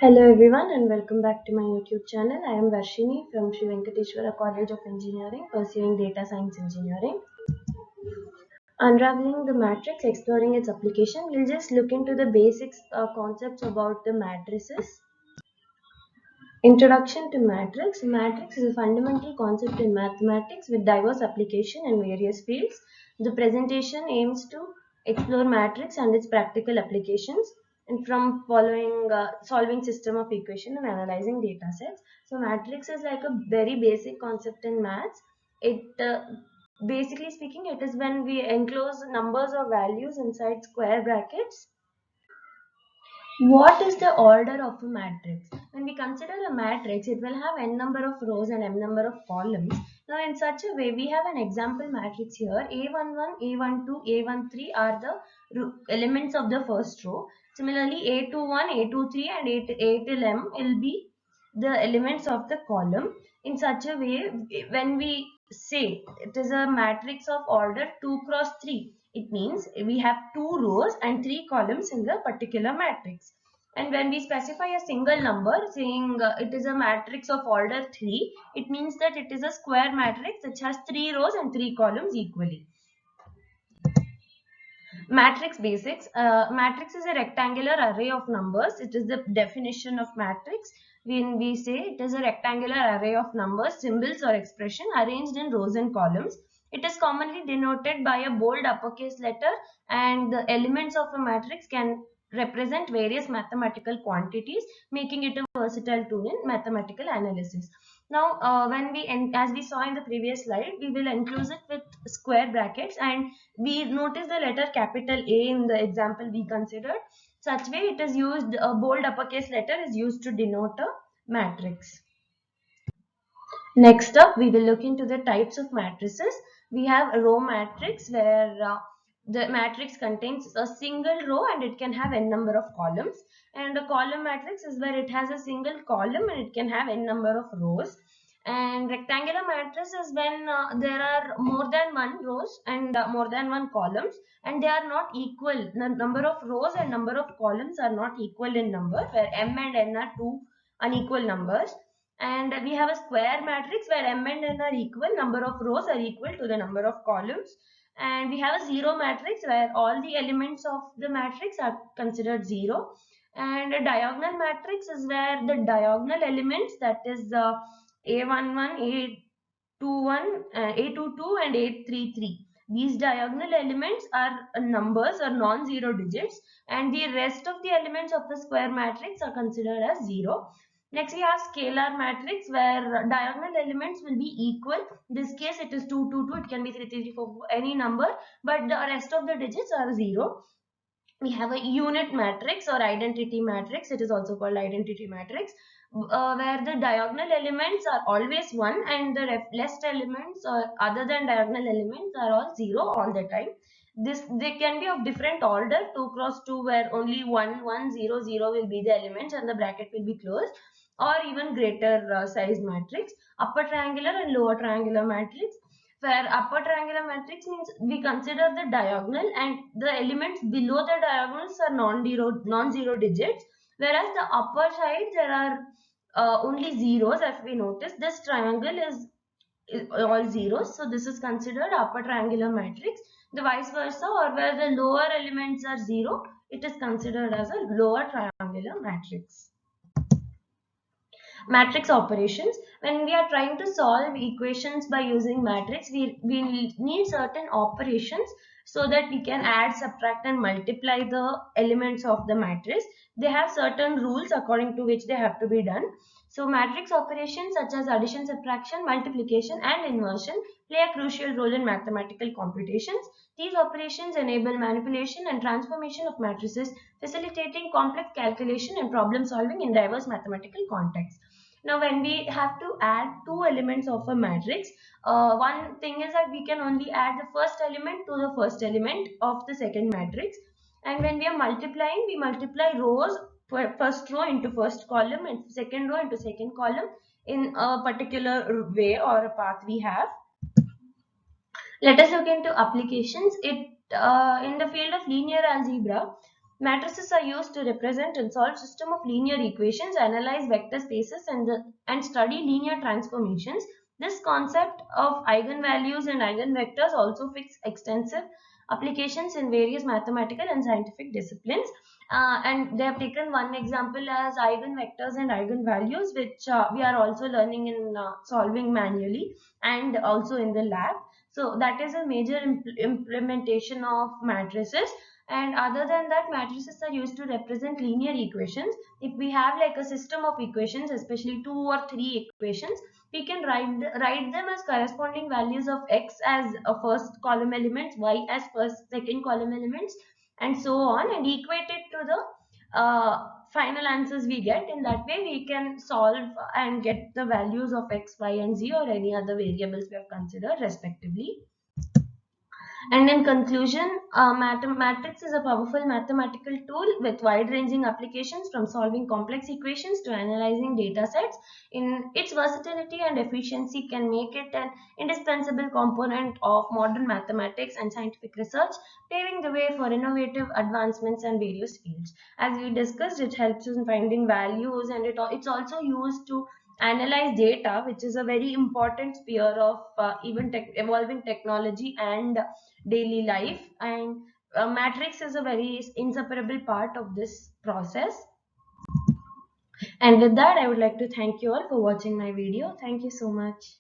Hello everyone and welcome back to my YouTube channel. I am Varshini from Sri Venkateshwara College of Engineering, pursuing data science engineering. Unraveling the matrix, exploring its application, we'll just look into the basics concepts about the matrices. Introduction to matrix. Matrix is a fundamental concept in mathematics with diverse application in various fields. The presentation aims to explore matrix and its practical applications and from following solving system of equation and analyzing data sets. So matrix is like a very basic concept in maths. It basically speaking, it is when we enclose numbers or values inside square brackets. What is the order of a matrix? When we consider a matrix, it will have n number of rows and m number of columns. Now, in such a way, we have an example matrix here. A11, A12, A13 are the elements of the first row. Similarly, A21, A23 and A till m will be the elements of the column. In such a way, when we say it is a matrix of order 2 cross 3, it means we have 2 rows and 3 columns in the particular matrix. And when we specify a single number saying it is a matrix of order 3, it means that it is a square matrix which has 3 rows and 3 columns equally. Matrix basics. Matrix is a rectangular array of numbers. It is the definition of matrix. When we say it is a rectangular array of numbers, symbols or expression arranged in rows and columns. It is commonly denoted by a bold uppercase letter, and the elements of a matrix can represent various mathematical quantities, making it a versatile tool in mathematical analysis. Now, as we saw in the previous slide, we will enclose it with square brackets, and we notice the letter capital A in the example we considered. Such way it is used, a bold uppercase letter is used to denote a matrix. Next up, we will look into the types of matrices. We have a row matrix where the matrix contains a single row and it can have n number of columns. And a column matrix is where it has a single column and it can have n number of rows. And rectangular matrix is when there are more than one rows and more than one columns, and they are not equal. The number of rows and number of columns are not equal in number, where m and n are two unequal numbers. And we have a square matrix where m and n are equal, number of rows are equal to the number of columns. And we have a zero matrix where all the elements of the matrix are considered zero. And a diagonal matrix is where the diagonal elements, that is A11, A21, A22 and A33. These diagonal elements are numbers or non-zero digits, and the rest of the elements of the square matrix are considered as zero. Next, we have scalar matrix where diagonal elements will be equal. In this case, it is 2, 2, 2. It can be 3, 3, 3, 4, 4, any number, but the rest of the digits are 0. We have a unit matrix or identity matrix. It is also called identity matrix, where the diagonal elements are always 1 and the rest elements or other than diagonal elements are all 0 all the time. They can be of different order, 2 cross 2, where only 1 1 0 0 will be the elements and the bracket will be closed, or even greater size matrix. Upper triangular and lower triangular matrix, where upper triangular matrix means we consider the diagonal and the elements below the diagonals are non-zero digits, whereas the upper side there are only zeros. As we notice, this triangle is all zeros, so this is considered upper triangular matrix. The vice versa, or where the lower elements are 0, it is considered as a lower triangular matrix. Matrix operations. When we are trying to solve equations by using matrix, we need certain operations so that we can add, subtract and multiply the elements of the matrix. They have certain rules according to which they have to be done. So matrix operations such as addition, subtraction, multiplication and inversion play a crucial role in mathematical computations. These operations enable manipulation and transformation of matrices, facilitating complex calculation and problem solving in diverse mathematical contexts. Now, when we have to add two elements of a matrix, one thing is that we can only add the first element to the first element of the second matrix. And when we are multiplying, we multiply rows, first row into first column and second row into second column in a particular way or a path we have. Let us look into applications. In the field of linear algebra, Matrices are used to represent and solve system of linear equations, analyze vector spaces, and study linear transformations. This concept of eigenvalues and eigenvectors also fix extensive applications in various mathematical and scientific disciplines. And they have taken one example as eigenvectors and eigenvalues, which we are also learning in solving manually and also in the lab. So that is a major implementation of matrices. And other than that, matrices are used to represent linear equations. If we have like a system of equations, especially two or three equations, we can write them as corresponding values of x as a first column elements, y as first second column elements, and so on, and equate it to the final answers we get. In that way, we can solve and get the values of x, y, and z, or any other variables we have considered respectively. And in conclusion, matrix is a powerful mathematical tool with wide-ranging applications from solving complex equations to analyzing data sets. In its versatility and efficiency can make it an indispensable component of modern mathematics and scientific research, paving the way for innovative advancements in various fields. As we discussed, it helps in finding values, and it's also used to analyze data, which is a very important sphere of even evolving technology and daily life. And matrix is a very inseparable part of this process. And with that, I would like to thank you all for watching my video. Thank you so much.